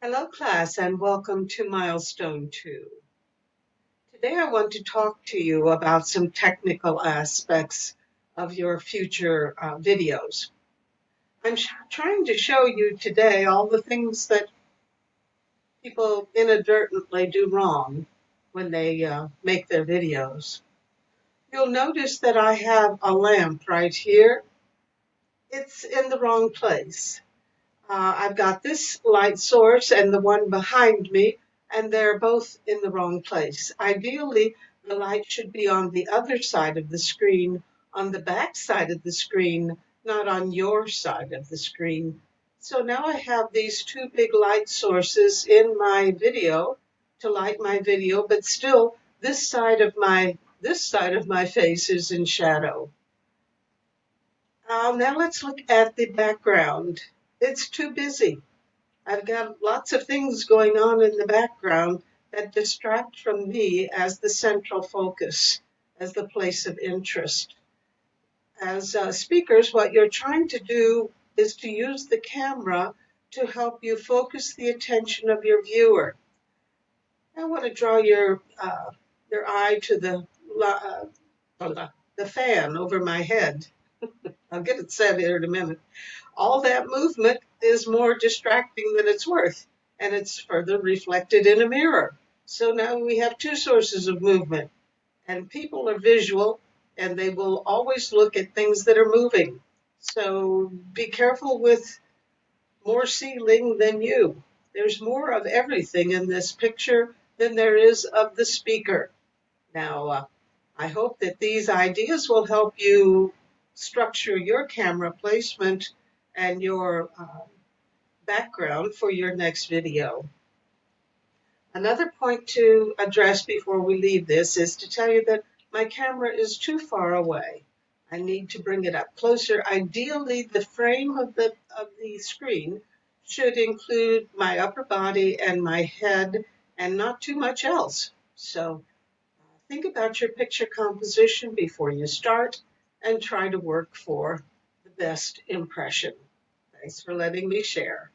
Hello, class, and welcome to Milestone 2. Today I want to talk to you about some technical aspects of your future videos. I'm trying to show you today all the things that people inadvertently do wrong when they make their videos. You'll notice that I have a lamp right here. It's in the wrong place. I've got this light source and the one behind me, and they're both in the wrong place. Ideally, the light should be on the other side of the screen, on the back side of the screen, not on your side of the screen. So now I have these two big light sources in my video to light my video, but still this side of my face is in shadow. Now let's look at the background. It's too busy. I've got lots of things going on in the background that distract from me as the central focus, as the place of interest. As speakers, what you're trying to do is to use the camera to help you focus the attention of your viewer. I want to draw your eye to the fan over my head. I'll get it set here in a minute. All that movement is more distracting than it's worth, and it's further reflected in a mirror. So now we have two sources of movement, and people are visual, and they will always look at things that are moving. So be careful with more ceiling than you. There's more of everything in this picture than there is of the speaker. Now, I hope that these ideas will help you structure your camera placement and your background for your next video. Another point to address before we leave this is to tell you that my camera is too far away. I need to bring it up closer. Ideally, the frame of the screen should include my upper body and my head and not too much else. So think about your picture composition before you start and try to work for the best impression. Thanks for letting me share.